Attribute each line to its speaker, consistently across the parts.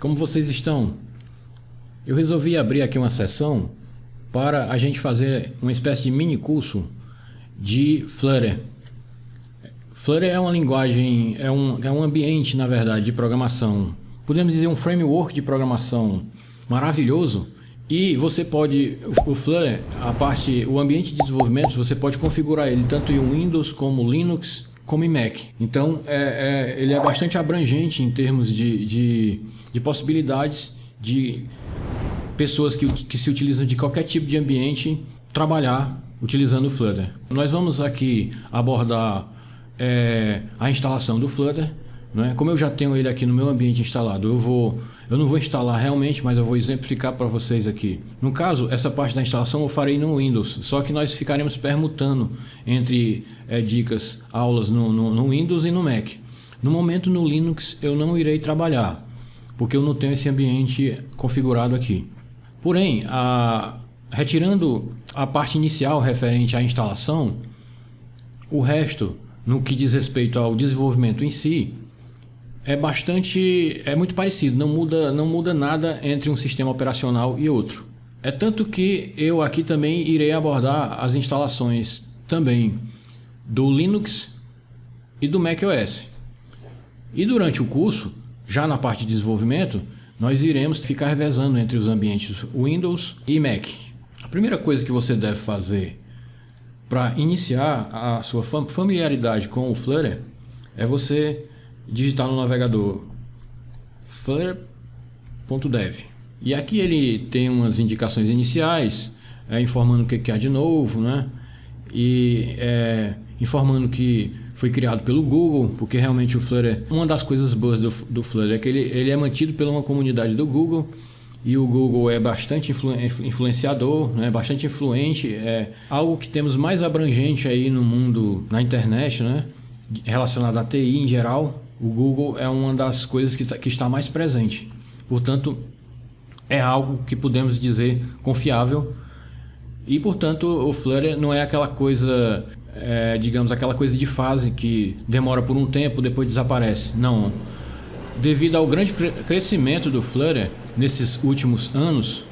Speaker 1: como vocês estão? Eu resolvi abrir aqui uma sessão para a gente fazer uma espécie de mini curso de Flutter. Flutter é uma linguagem, é um ambiente, na verdade, de programação. Podemos dizer um framework de programação maravilhoso. E você pode, o Flutter, o ambiente de desenvolvimento, você pode configurar ele tanto em Windows como Linux, como em Mac. Então ele é bastante abrangente em termos de possibilidades de pessoas que se utilizam de qualquer tipo de ambiente trabalhar utilizando o Flutter. Nós vamos aqui abordar a instalação do Flutter, né? Como eu já tenho ele aqui no meu ambiente instalado, eu não vou instalar realmente, mas eu vou exemplificar para vocês aqui. No caso, essa parte da instalação eu farei no Windows, só que nós ficaremos permutando entre dicas, aulas no Windows e no Mac. No momento no Linux eu não irei trabalhar, porque eu não tenho esse ambiente configurado aqui. Porém, retirando a parte inicial referente à instalação, o resto, no que diz respeito ao desenvolvimento em si, é muito parecido, não muda nada entre um sistema operacional e outro. É tanto que eu aqui também irei abordar as instalações também do Linux e do macOS. E durante o curso, já na parte de desenvolvimento, nós iremos ficar revezando entre os ambientes Windows e Mac. A primeira coisa que você deve fazer para iniciar a sua familiaridade com o Flutter é você digitar no navegador flutter.dev. E aqui ele tem umas indicações iniciais, informando o que há de novo, né? E informando que foi criado pelo Google, porque realmente o Flutter, uma das coisas boas do Flutter é que ele é mantido por uma comunidade do Google, e o Google é bastante influenciador, né? Bastante influente, é algo que temos mais abrangente aí no mundo, na internet, né? Relacionado à TI em geral. O Google é uma das coisas que está mais presente. Portanto, é algo que podemos dizer confiável. E, portanto, o Flutter não é aquela coisa, digamos, aquela coisa de fase que demora por um tempo, depois desaparece. Não. Devido ao grande crescimento do Flutter nesses últimos anos,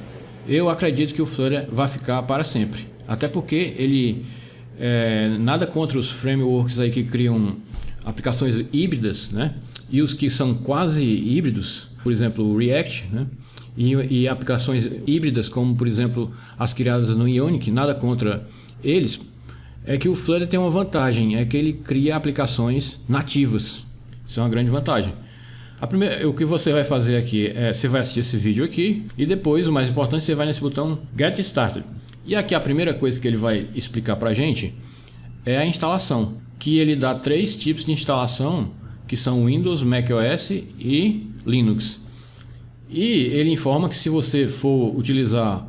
Speaker 1: eu acredito que o Flutter vai ficar para sempre. Até porque ele, nada contra os frameworks aí que criam aplicações híbridas, né? E os que são quase híbridos, por exemplo, o React, né? E aplicações híbridas como, por exemplo, as criadas no Ionic, nada contra eles. É que o Flutter tem uma vantagem, é que ele cria aplicações nativas. Isso é uma grande vantagem. O que você vai fazer aqui você vai assistir esse vídeo aqui e depois, o mais importante, você vai nesse botão Get Started. E aqui a primeira coisa que ele vai explicar para a gente é a instalação, que ele dá 3 tipos de instalação, que são Windows, macOS e Linux. E ele informa que se você for utilizar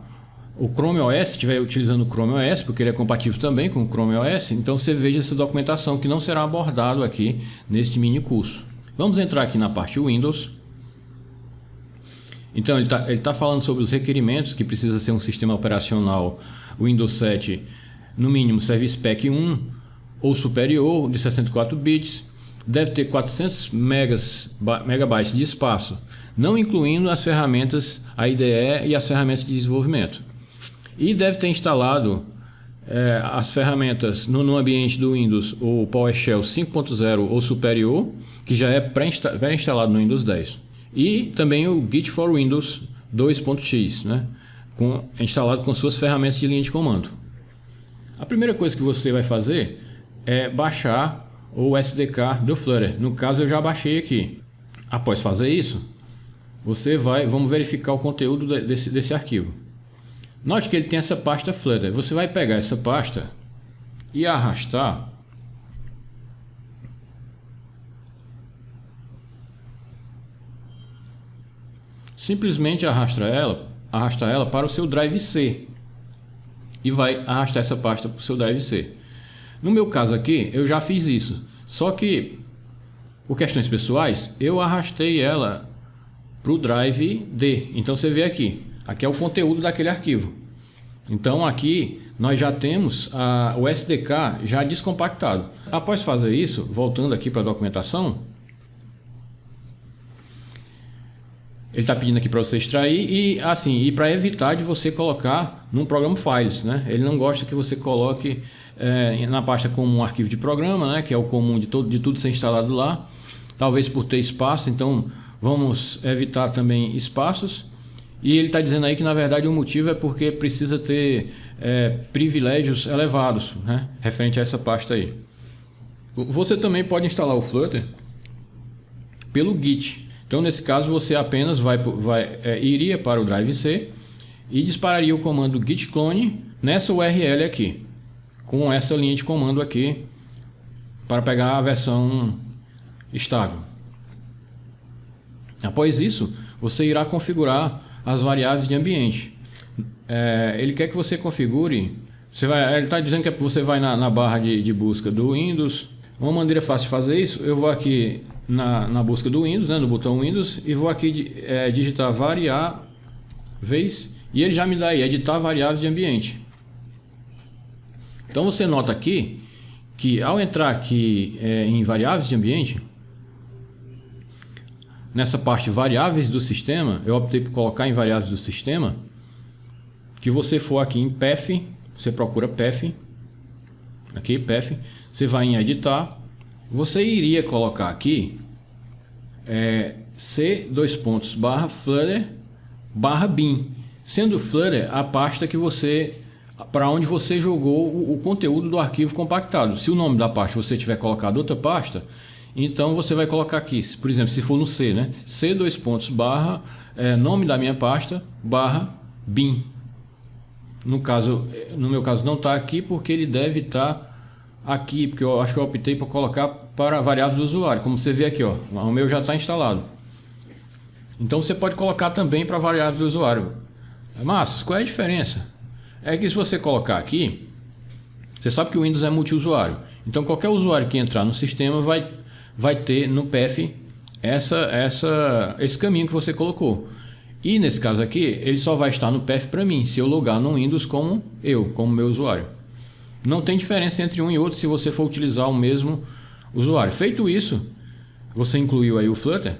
Speaker 1: o Chrome OS, estiver utilizando o Chrome OS, porque ele é compatível também com o Chrome OS, então você veja essa documentação que não será abordado aqui neste mini curso. Vamos entrar aqui na parte Windows. Então ele tá falando sobre os requerimentos, que precisa ser um sistema operacional Windows 7, no mínimo Service Pack 1 ou superior, de 64 bits, deve ter 400 megabytes de espaço, não incluindo as ferramentas IDE e as ferramentas de desenvolvimento. E deve ter instalado as ferramentas no ambiente do Windows, o PowerShell 5.0 ou superior, que já é pré-instalado no Windows 10. E também o Git for Windows 2.x, né? Instalado com suas ferramentas de linha de comando. A primeira coisa que você vai fazer é baixar o SDK do Flutter. No caso, eu já baixei aqui. Após fazer isso, vamos verificar o conteúdo desse arquivo. Note que ele tem essa pasta Flutter. Você vai pegar essa pasta e arrastar simplesmente arrasta ela para o seu Drive C e vai arrastar essa pasta para o seu Drive C. No meu caso aqui, eu já fiz isso, só que por questões pessoais, eu arrastei ela para o Drive D. Então você vê aqui é o conteúdo daquele arquivo. Então aqui nós já temos o SDK já descompactado. Após fazer isso, voltando aqui para a documentação, Ele está pedindo aqui para você extrair e assim, e para evitar de você colocar num programa files, né? Ele não gosta que você coloque na pasta como um arquivo de programa, né? Que é o comum de tudo ser instalado lá. Talvez por ter espaço, então vamos evitar também espaços. E ele está dizendo aí que na verdade o motivo é porque precisa ter privilégios elevados, né? Referente a essa pasta aí. Você também pode instalar o Flutter pelo Git. Então, nesse caso, você apenas iria para o Drive C e dispararia o comando git clone nessa URL aqui, com essa linha de comando aqui, para pegar a versão estável. Após isso, você irá configurar as variáveis de ambiente. Ele quer que você configure, ele está dizendo que você vai na barra de busca do Windows. Uma maneira fácil de fazer isso, eu vou aqui na busca do Windows, né, no botão Windows, e vou aqui digitar variáveis, e ele já me dá aí, editar variáveis de ambiente. Então você nota aqui, que ao entrar aqui em variáveis de ambiente, nessa parte variáveis do sistema, eu optei por colocar em variáveis do sistema, que você for aqui em path, você procura path, aqui path, você vai em editar, você iria colocar aqui c:/flutter/bin, sendo Flutter a pasta que para onde você jogou o conteúdo do arquivo compactado. Se o nome da pasta você tiver colocado outra pasta, então você vai colocar aqui, por exemplo, se for no C, né? c:/, nome da minha pasta, /bin. No meu caso não está aqui porque ele deve estar aqui, porque eu acho que eu optei por colocar para variáveis do usuário. Como você vê aqui, ó, o meu já está instalado. Então você pode colocar também para variáveis do usuário. Mas qual é a diferença? É que se você colocar aqui, você sabe que o Windows é multiusuário. Então qualquer usuário que entrar no sistema vai ter no path esse caminho que você colocou. E nesse caso aqui, ele só vai estar no path para mim, se eu logar no Windows como meu usuário. Não tem diferença entre um e outro se você for utilizar o mesmo usuário. Feito isso, você incluiu aí o Flutter.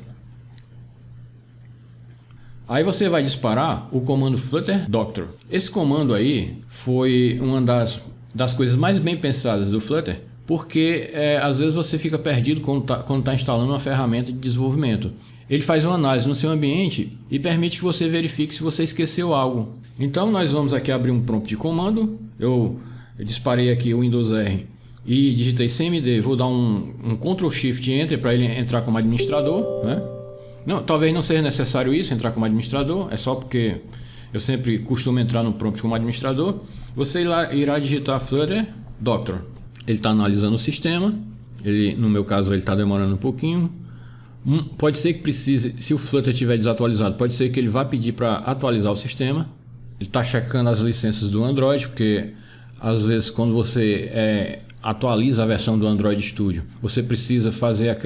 Speaker 1: Aí você vai disparar o comando Flutter Doctor. Esse comando aí foi uma das coisas mais bem pensadas do Flutter, porque às vezes você fica perdido quando está instalando uma ferramenta de desenvolvimento. Ele faz uma análise no seu ambiente e permite que você verifique se você esqueceu algo. Então nós vamos aqui abrir um prompt de comando. Eu disparei aqui o Windows R e digitei cmd. Vou dar um Ctrl Shift Enter para ele entrar como administrador, né? Não, talvez não seja necessário isso, entrar como administrador, é só porque eu sempre costumo entrar no prompt como administrador. Você irá digitar Flutter Doctor. Ele está analisando o sistema, no meu caso ele está demorando um pouquinho. Pode ser que precise, se o Flutter estiver desatualizado, pode ser que ele vá pedir para atualizar o sistema. Ele está checando as licenças do Android, porque às vezes quando você atualiza a versão do Android Studio, você precisa fazer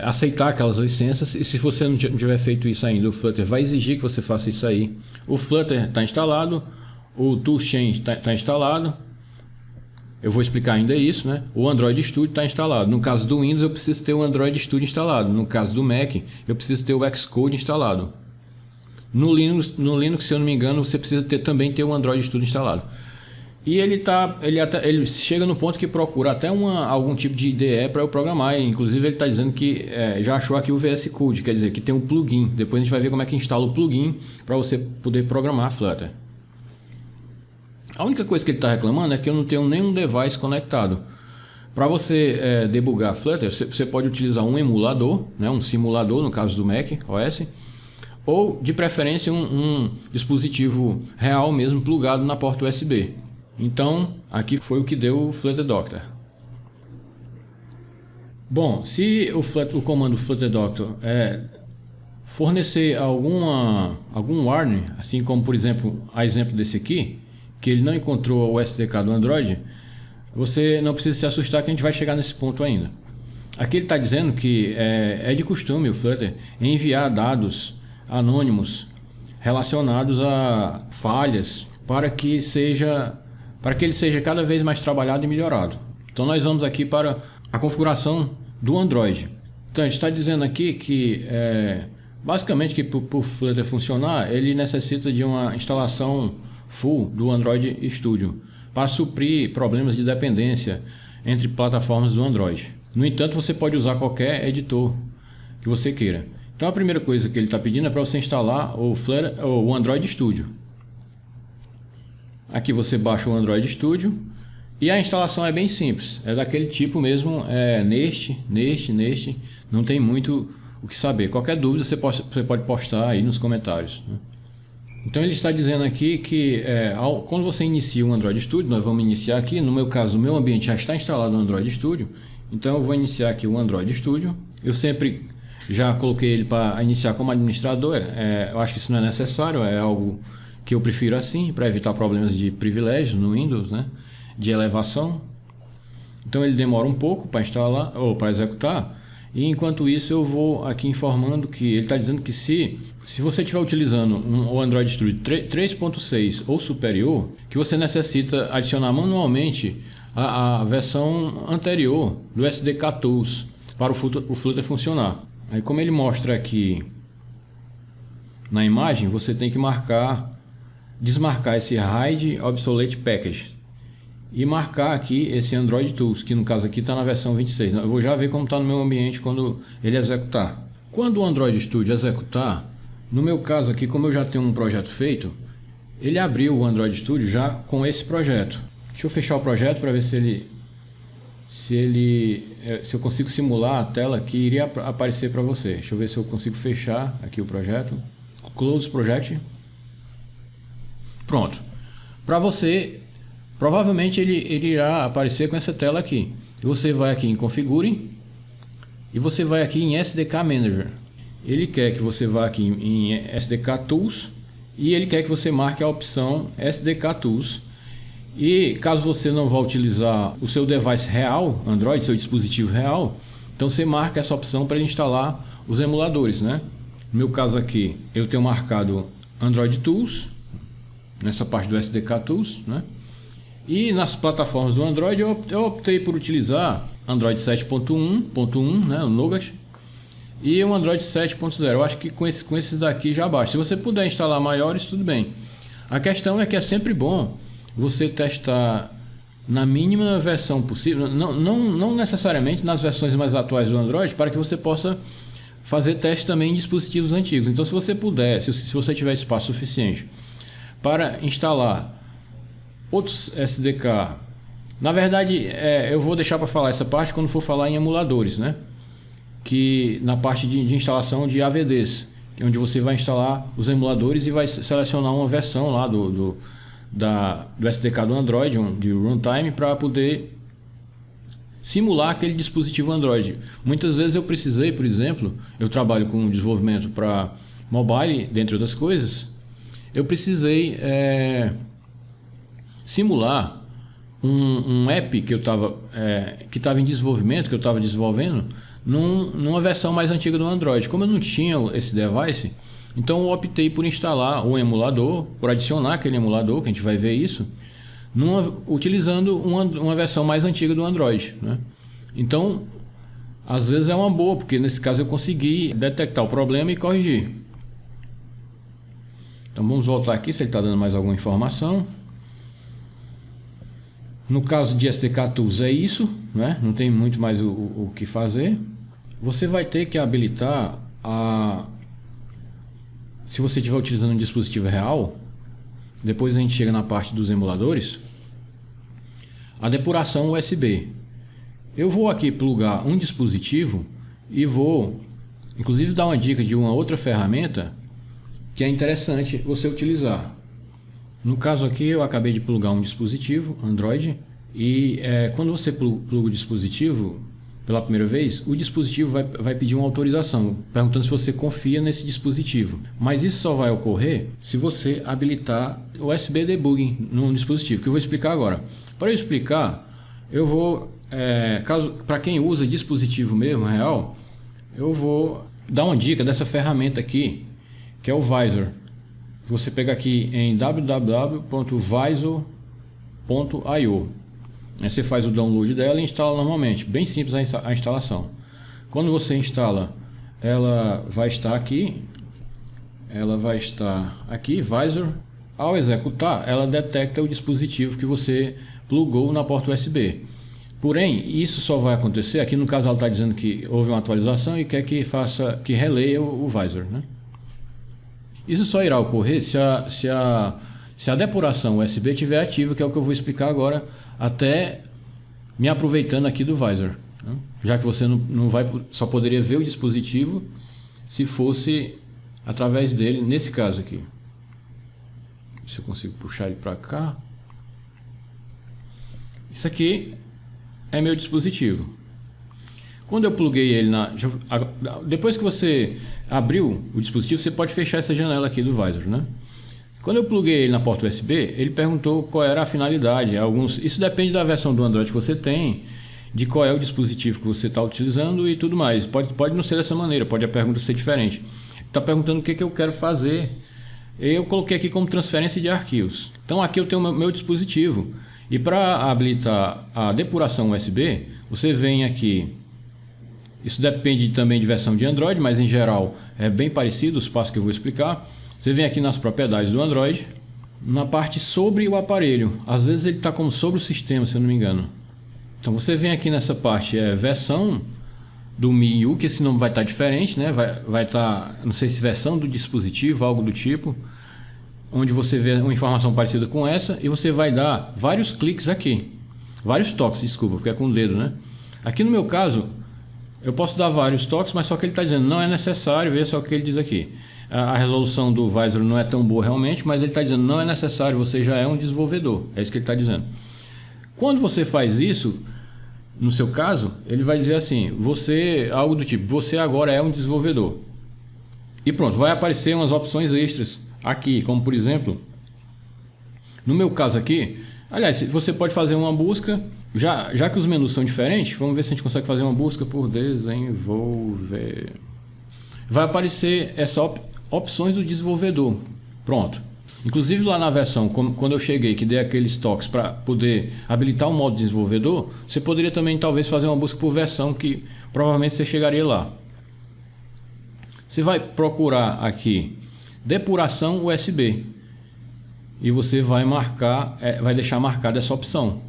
Speaker 1: aceitar aquelas licenças, e se você não tiver feito isso ainda, o Flutter vai exigir que você faça isso aí. O Flutter está instalado, o Toolchain está instalado. Eu vou explicar ainda isso, né? O Android Studio está instalado. No caso do Windows, eu preciso ter o Android Studio instalado. No caso do Mac, eu preciso ter o Xcode instalado. No Linux, se eu não me engano, você precisa também ter o Android Studio instalado. E ele chega no ponto que procura até algum tipo de IDE para eu programar. Inclusive ele está dizendo que já achou aqui o VS Code, quer dizer que tem um plugin. Depois a gente vai ver como é que instala o plugin para você poder programar Flutter. A única coisa que ele está reclamando é que eu não tenho nenhum device conectado. Para você debugar Flutter, você pode utilizar um emulador, né, um simulador, no caso do Mac OS, ou de preferência um dispositivo real mesmo plugado na porta USB. Então, aqui foi o que deu o Flutter Doctor. Bom, se o comando Flutter Doctor fornecer algum warning, assim como por exemplo desse aqui, que ele não encontrou o SDK do Android, você não precisa se assustar que a gente vai chegar nesse ponto ainda. Aqui ele está dizendo que é de costume o Flutter enviar dados anônimos relacionados a falhas para que ele seja cada vez mais trabalhado e melhorado. Então nós vamos aqui para a configuração do Android. Então a gente está dizendo aqui que Basicamente, que para o Flutter funcionar, ele necessita de uma instalação full do Android Studio para suprir problemas de dependência entre plataformas do Android. No entanto, você pode usar qualquer editor que você queira. Então a primeira coisa que ele está pedindo é para você instalar o Android Studio. Aqui você baixa o Android Studio e a instalação é bem simples. É daquele tipo mesmo, neste. Não tem muito o que saber. Qualquer dúvida você pode postar aí nos comentários, né? Então ele está dizendo aqui que quando você inicia o Android Studio, nós vamos iniciar aqui. No meu caso, o meu ambiente já está instalado no Android Studio. Então eu vou iniciar aqui o Android Studio. Eu sempre já coloquei ele para iniciar como administrador. Eu acho que isso não é necessário, é algo que eu prefiro assim, para evitar problemas de privilégios no Windows, né? De elevação. Então ele demora um pouco para instalar ou para executar. E enquanto isso eu vou aqui informando que ele está dizendo que se você estiver utilizando o Android Studio 3.6 ou superior, que você necessita adicionar manualmente a versão anterior do SDK Tools para o Flutter funcionar. Aí como ele mostra aqui na imagem, você tem que desmarcar esse Hide Obsolete Package e marcar aqui esse Android Tools, que no caso aqui está na versão 26. Eu vou já ver como está no meu ambiente quando ele executar. Quando o Android Studio executar, no meu caso aqui, como eu já tenho um projeto feito, ele abriu o Android Studio já com esse projeto. Deixa eu fechar o projeto para ver se eu consigo simular a tela que iria aparecer para você. Deixa eu ver se eu consigo fechar aqui o projeto. Close Project. Pronto. Para você, provavelmente ele irá aparecer com essa tela aqui. Você vai aqui em Configure e você vai aqui em SDK Manager. Ele quer que você vá aqui em SDK Tools e ele quer que você marque a opção SDK Tools. E caso você não vá utilizar o seu device real, Android, seu dispositivo real, então você marca essa opção para ele instalar os emuladores, né? No meu caso aqui, eu tenho marcado Android Tools, nessa parte do SDK Tools, né? E nas plataformas do Android eu optei por utilizar Android 7.1, né, o Nougat, e o Android 7.0. Eu acho que com esses daqui já basta. Se você puder instalar maiores, tudo bem. A questão é que é sempre bom você testar na mínima versão possível, não necessariamente nas versões mais atuais do Android, para que você possa fazer teste também em dispositivos antigos. Então se você puder, se você tiver espaço suficiente para instalar outros SDK, na verdade eu vou deixar para falar essa parte quando for falar em emuladores, né? Que na parte de instalação de AVDs, onde você vai instalar os emuladores e vai selecionar uma versão lá do SDK do Android, de runtime, para poder simular aquele dispositivo Android. Muitas vezes eu precisei, por exemplo, eu trabalho com desenvolvimento para mobile, dentre outras coisas, eu precisei simular um app que estava em desenvolvimento, que eu estava desenvolvendo, numa versão mais antiga do Android. Como eu não tinha esse device, então eu optei por instalar um emulador, por adicionar aquele emulador, que a gente vai ver isso, utilizando uma versão mais antiga do Android, né? Então, às vezes é uma boa, porque nesse caso eu consegui detectar o problema e corrigir. Então vamos voltar aqui, se ele está dando mais alguma informação. No caso de SDK Tools é isso, né? Não tem muito mais o que fazer. Você vai ter que habilitar se você estiver utilizando um dispositivo real, depois a gente chega na parte dos emuladores, a depuração USB. Eu vou aqui plugar um dispositivo e vou inclusive dar uma dica de uma outra ferramenta que é interessante você utilizar. No caso aqui eu acabei de plugar um dispositivo Android e quando você pluga o dispositivo pela primeira vez, o dispositivo vai pedir uma autorização, perguntando se você confia nesse dispositivo. Mas isso só vai ocorrer se você habilitar o USB Debugging no dispositivo, que eu vou explicar agora. Para eu explicar, eu vou, para quem usa dispositivo mesmo, real, eu vou dar uma dica dessa ferramenta aqui, que é o Visor. Você pega aqui em www.visor.io. Aí você faz o download dela e instala normalmente. Bem simples a instalação. Quando você instala ela vai estar aqui. Ela vai estar aqui, Visor. Ao executar, ela detecta o dispositivo que você plugou na porta USB. Porém, isso só vai acontecer, aqui no caso ela está dizendo que houve uma atualização e quer que faça, que releia o Visor, né? Isso só irá ocorrer se a depuração USB estiver ativa, que é o que eu vou explicar agora, até me aproveitando aqui do Visor, né? Já que você não vai, só poderia ver o dispositivo se fosse através dele, nesse caso aqui. Se eu consigo puxar ele para cá. Isso aqui é meu dispositivo. Quando eu pluguei ele depois que você abriu o dispositivo, você pode fechar essa janela aqui do Visor, né? Quando eu pluguei ele na porta USB, ele perguntou qual era a finalidade. Isso depende da versão do Android que você tem, de qual é o dispositivo que você está utilizando e tudo mais. Pode não ser dessa maneira, pode a pergunta ser diferente. Está perguntando o que eu quero fazer. Eu coloquei aqui como transferência de arquivos. Então aqui eu tenho o meu dispositivo. E para habilitar a depuração USB, você vem aqui. Isso depende também de versão de Android, mas em geral é bem parecido os passos que eu vou explicar. Você vem aqui nas propriedades do Android, na parte sobre o aparelho. Às vezes ele está como sobre o sistema, se eu não me engano. Então você vem aqui nessa parte, versão do MIUI, que esse nome vai estar diferente, né? Vai estar, não sei se versão do dispositivo, algo do tipo, onde você vê uma informação parecida com essa e você vai dar vários cliques aqui, vários toques, desculpa, porque é com o dedo, né? Aqui no meu caso, eu posso dar vários toques, mas só que ele está dizendo não é necessário, veja só o que ele diz aqui. A resolução do Visor não é tão boa realmente, mas ele está dizendo não é necessário, você já é um desenvolvedor, é isso que ele está dizendo. Quando você faz isso, no seu caso, ele vai dizer assim, algo do tipo, você agora é um desenvolvedor. E pronto, vai aparecer umas opções extras aqui, como por exemplo, no meu caso aqui, aliás, você pode fazer uma busca, já que os menus são diferentes, vamos ver se a gente consegue fazer uma busca por desenvolver. Vai aparecer essas opções do desenvolvedor, pronto. Inclusive lá na versão, quando eu cheguei, que dei aqueles toques para poder habilitar o modo desenvolvedor, você poderia também talvez fazer uma busca por versão, que provavelmente você chegaria lá. Você vai procurar aqui depuração USB e você vai marcar, vai deixar marcada essa opção.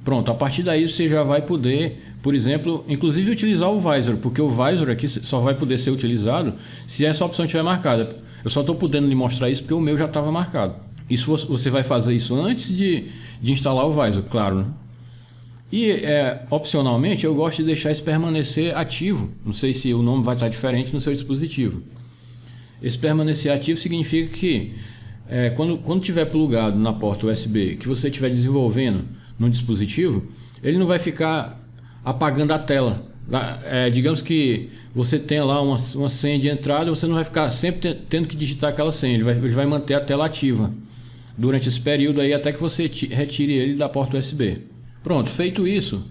Speaker 1: Pronto, a partir daí você já vai poder, por exemplo, inclusive utilizar o Visor, porque o Visor aqui só vai poder ser utilizado se essa opção estiver marcada. Eu só estou podendo lhe mostrar isso porque o meu já estava marcado. Isso você vai fazer isso antes de instalar o Visor, claro, né? E opcionalmente eu gosto de deixar isso permanecer ativo. Não sei se o nome vai estar diferente no seu dispositivo. Esse permanecer ativo significa que quando tiver plugado na porta USB que você estiver desenvolvendo no dispositivo, ele não vai ficar apagando a tela. Digamos que você tenha lá uma senha de entrada, você não vai ficar sempre tendo que digitar aquela senha, ele vai manter a tela ativa durante esse período aí até que você retire ele da porta USB. Pronto, feito isso,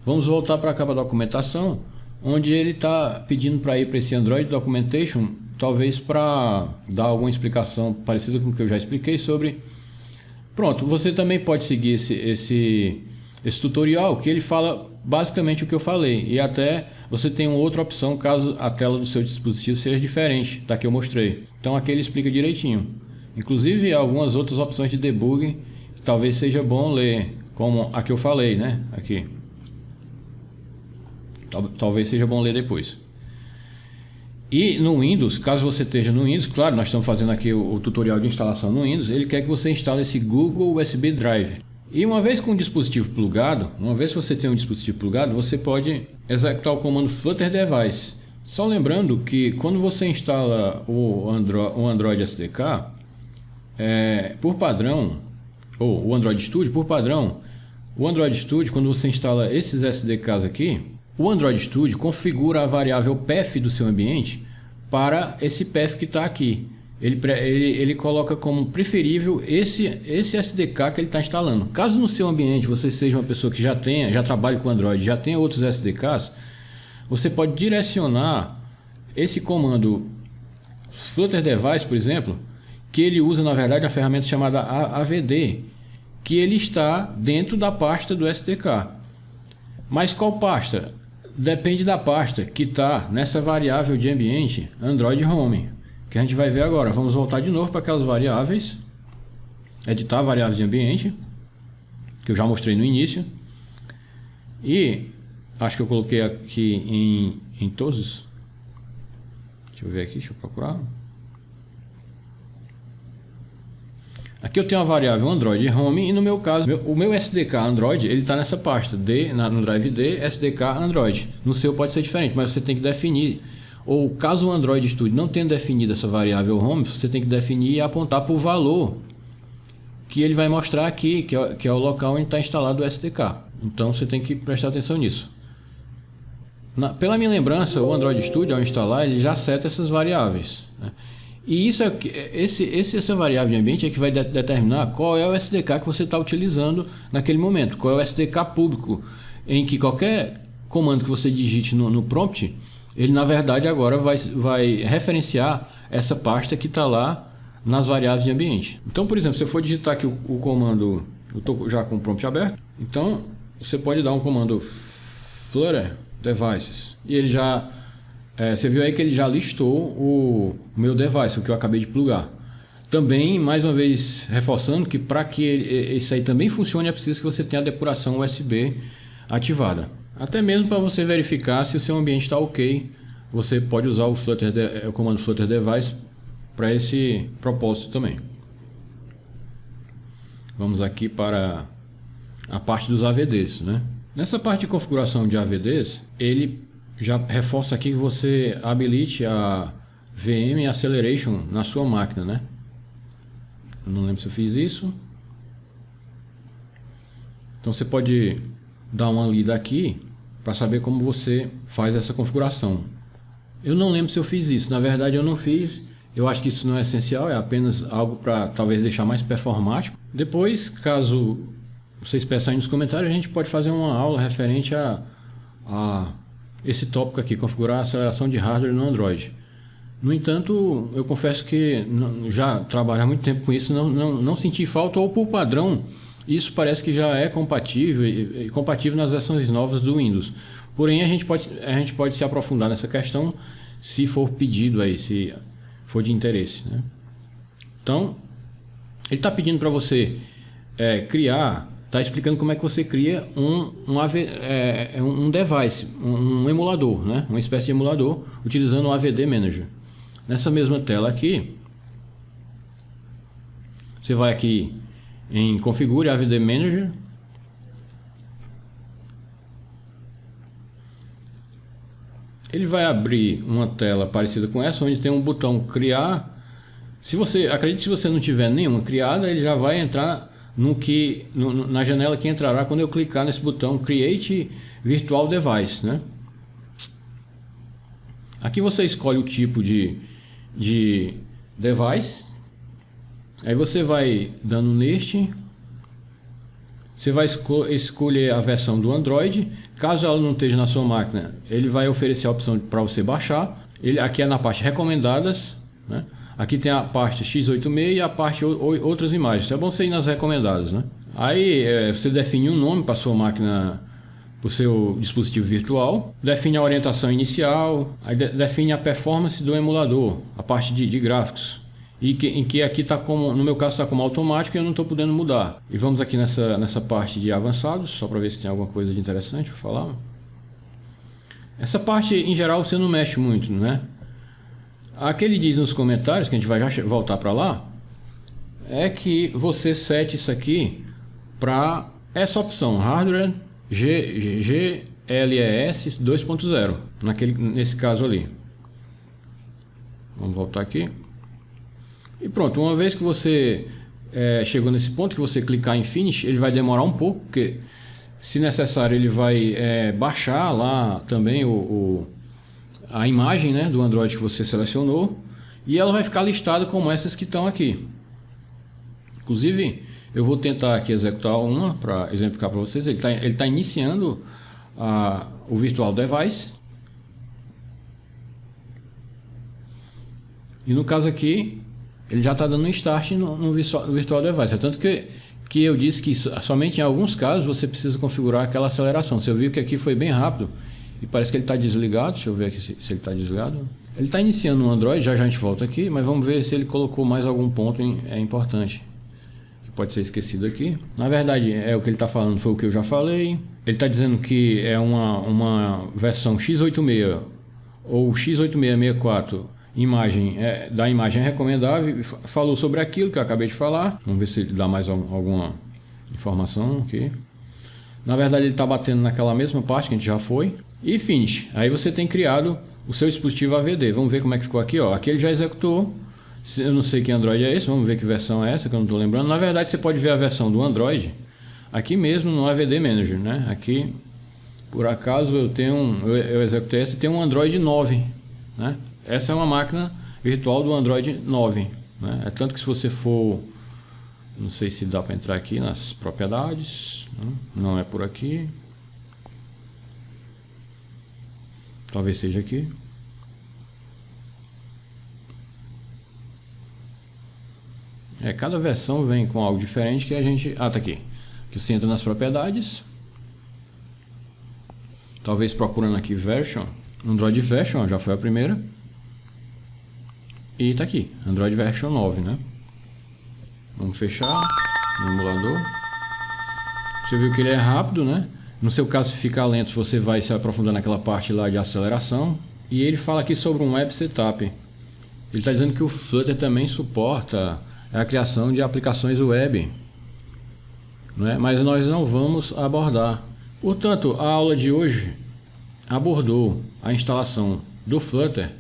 Speaker 1: vamos voltar para a capa da documentação, onde ele está pedindo para ir para esse Android Documentation, talvez para dar alguma explicação parecida com o que eu já expliquei sobre. Pronto, você também pode seguir esse tutorial, que ele fala basicamente o que eu falei, e até você tem uma outra opção caso a tela do seu dispositivo seja diferente da que eu mostrei. Então aqui ele explica direitinho, inclusive algumas outras opções de debug que talvez seja bom ler, como a que eu falei, né? Aqui talvez seja bom ler depois. E no Windows, caso você esteja no Windows, claro, nós estamos fazendo aqui o tutorial de instalação no Windows, ele quer que você instale esse Google USB Drive. E uma vez com o dispositivo plugado, uma vez que você tem um dispositivo plugado, você pode executar o comando Flutter Device. Só lembrando que quando você instala o Android SDK, por padrão, ou o Android Studio, por padrão, o Android Studio, quando você instala esses SDKs aqui, o Android Studio configura a variável path do seu ambiente para esse path que está aqui. Ele coloca como preferível esse SDK que ele está instalando. Caso no seu ambiente você seja uma pessoa que já trabalhe com Android, já tenha outros SDKs, você pode direcionar esse comando Flutter Device, por exemplo, que ele usa na verdade a ferramenta chamada AVD, que ele está dentro da pasta do SDK. Mas qual pasta? depende da pasta que está nessa variável de ambiente Android Home, que a gente vai ver agora. Vamos voltar de novo para aquelas variáveis, editar variáveis de ambiente, que eu já mostrei no início, e acho que eu coloquei aqui em todos. Deixa eu ver aqui, deixa eu procurar. Aqui eu tenho a variável Android Home e no meu caso, o meu SDK Android, ele está nessa pasta, no drive D, SDK Android. No seu pode ser diferente, mas você tem que definir, ou caso o Android Studio não tenha definido essa variável Home, você tem que definir e apontar para o valor que ele vai mostrar aqui, que é o local onde está instalado o SDK. Então você tem que prestar atenção nisso. Pela minha lembrança, o Android Studio, ao instalar, ele já seta essas variáveis, né? E essa variável de ambiente é que vai determinar qual é o SDK que você está utilizando naquele momento. Qual é o SDK público, em que qualquer comando que você digite no prompt, ele na verdade agora vai referenciar essa pasta que está lá nas variáveis de ambiente. Então, por exemplo, se eu for digitar aqui o comando, eu estou já com o prompt aberto, então você pode dar um comando flutter devices e ele já... você viu aí que ele já listou o meu device, o que eu acabei de plugar. Também, mais uma vez, reforçando que para que isso aí também funcione, é preciso que você tenha a depuração USB ativada. Até mesmo para você verificar se o seu ambiente está ok, você pode usar o comando flutter device para esse propósito também. Vamos aqui para a parte dos AVDs, né? Nessa parte de configuração de AVDs, ele já reforça aqui que você habilite a VM Acceleration na sua máquina, né? Eu não lembro se eu fiz isso. Então você pode dar uma lida aqui para saber como você faz essa configuração. Eu não lembro se eu fiz isso. Na verdade eu não fiz. Eu acho que isso não é essencial. É apenas algo para talvez deixar mais performático. Depois, caso vocês peçam aí nos comentários, a gente pode fazer uma aula referente a esse tópico aqui, configurar a aceleração de hardware no Android. No entanto, eu confesso que já trabalho há muito tempo com isso, não senti falta, ou por padrão, isso parece que já é compatível nas versões novas do Windows. Porém, a gente pode se aprofundar nessa questão se for pedido aí, se for de interesse, né? Então, ele está pedindo para você criar... Está explicando como é que você cria um device, um emulador, né? Uma espécie de emulador, utilizando o AVD Manager. Nessa mesma tela aqui, você vai aqui em Configure AVD Manager. Ele vai abrir uma tela parecida com essa, onde tem um botão Criar. Acredite, se você não tiver nenhuma criada, ele já vai entrar na janela que entrará quando eu clicar nesse botão Create Virtual Device, né? Aqui você escolhe o tipo de device, aí você vai dando neste, você vai escolher a versão do Android. Caso ela não esteja na sua máquina, ele vai oferecer a opção para você baixar. Aqui é na parte recomendadas, né? Aqui tem a parte x86 e a parte outras imagens. É bom você ir nas recomendadas, né? Aí você define um nome para sua máquina, para o seu dispositivo virtual. Define a orientação inicial. Aí define a performance do emulador, a parte de gráficos. Em que aqui está como, no meu caso está como automático e eu não estou podendo mudar. E vamos aqui nessa parte de avançados, só para ver se tem alguma coisa de interessante para falar. Essa parte em geral você não mexe muito, né? Aqui ele diz nos comentários, que a gente vai já voltar para lá, é que você sete isso aqui para essa opção, Hardware GLES 2.0, nesse caso ali. Vamos voltar aqui. E pronto, uma vez que você chegou nesse ponto, que você clicar em Finish, ele vai demorar um pouco, porque se necessário ele vai baixar lá também a imagem, né, do Android que você selecionou, e ela vai ficar listada como essas que estão aqui. Inclusive, eu vou tentar aqui executar uma para exemplificar para vocês. Ele tá iniciando o Virtual Device. E no caso aqui, ele já está dando um start no Virtual Device. É tanto que eu disse que somente em alguns casos você precisa configurar aquela aceleração. Você viu que aqui foi bem rápido e parece que ele está desligado. Deixa eu ver aqui se ele está desligado. Ele está iniciando o Android, já a gente volta aqui, mas vamos ver se ele colocou mais algum ponto importante. Que pode ser esquecido aqui. Na verdade, o que ele está falando foi o que eu já falei. Ele está dizendo que é uma versão x86 ou x8664 da imagem é recomendável. Falou sobre aquilo que eu acabei de falar. Vamos ver se ele dá mais alguma informação aqui. Na verdade, ele está batendo naquela mesma parte que a gente já foi. E finish. Aí você tem criado o seu dispositivo AVD. Vamos ver como é que ficou aqui. Ó. Aqui ele já executou. Eu não sei que Android é esse. Vamos ver que versão é essa, que eu não estou lembrando. Na verdade, você pode ver a versão do Android aqui mesmo no AVD Manager, né? Aqui, por acaso, eu executei essa e tem um Android 9, né? Essa é uma máquina virtual do Android 9, né? É tanto que se você for... Não sei se dá para entrar aqui nas propriedades. Não é por aqui. Talvez seja aqui. Cada versão vem com algo diferente que a gente... Ah, tá aqui. Que você entra nas propriedades. Talvez procurando aqui version. Android version, já foi a primeira. E tá aqui, Android version 9, né? Vamos fechar o emulador. Você viu que ele é rápido, né? No seu caso, se ficar lento, você vai se aprofundar naquela parte lá de aceleração. E ele fala aqui sobre um web setup. Ele está dizendo que o Flutter também suporta a criação de aplicações web, né? Mas nós não vamos abordar. Portanto, a aula de hoje abordou a instalação do Flutter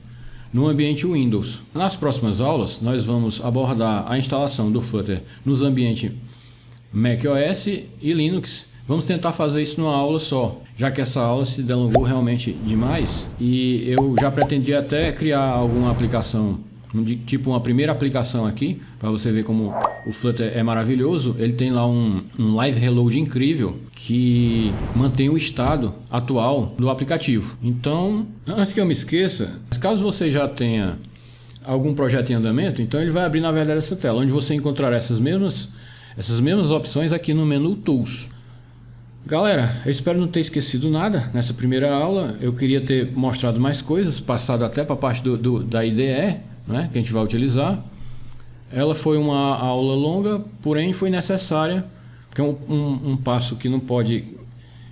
Speaker 1: no ambiente Windows. Nas próximas aulas, nós vamos abordar a instalação do Flutter nos ambientes macOS e Linux. Vamos tentar fazer isso numa aula só, já que essa aula se delongou realmente demais e eu já pretendia até criar alguma aplicação, tipo uma primeira aplicação aqui, para você ver como o Flutter é maravilhoso. Ele tem lá um live reload incrível que mantém o estado atual do aplicativo. Então, antes que eu me esqueça, caso você já tenha algum projeto em andamento, então ele vai abrir na verdade essa tela, onde você encontrará essas mesmas opções aqui no menu Tools. Galera, eu espero não ter esquecido nada nessa primeira aula. Eu queria ter mostrado mais coisas, passado até para a parte da IDE, né, que a gente vai utilizar. Ela foi uma aula longa, porém foi necessária, porque um passo que não pode,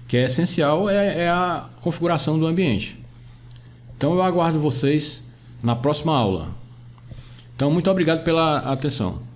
Speaker 1: que é essencial, é a configuração do ambiente. Então eu aguardo vocês na próxima aula. Então muito obrigado pela atenção.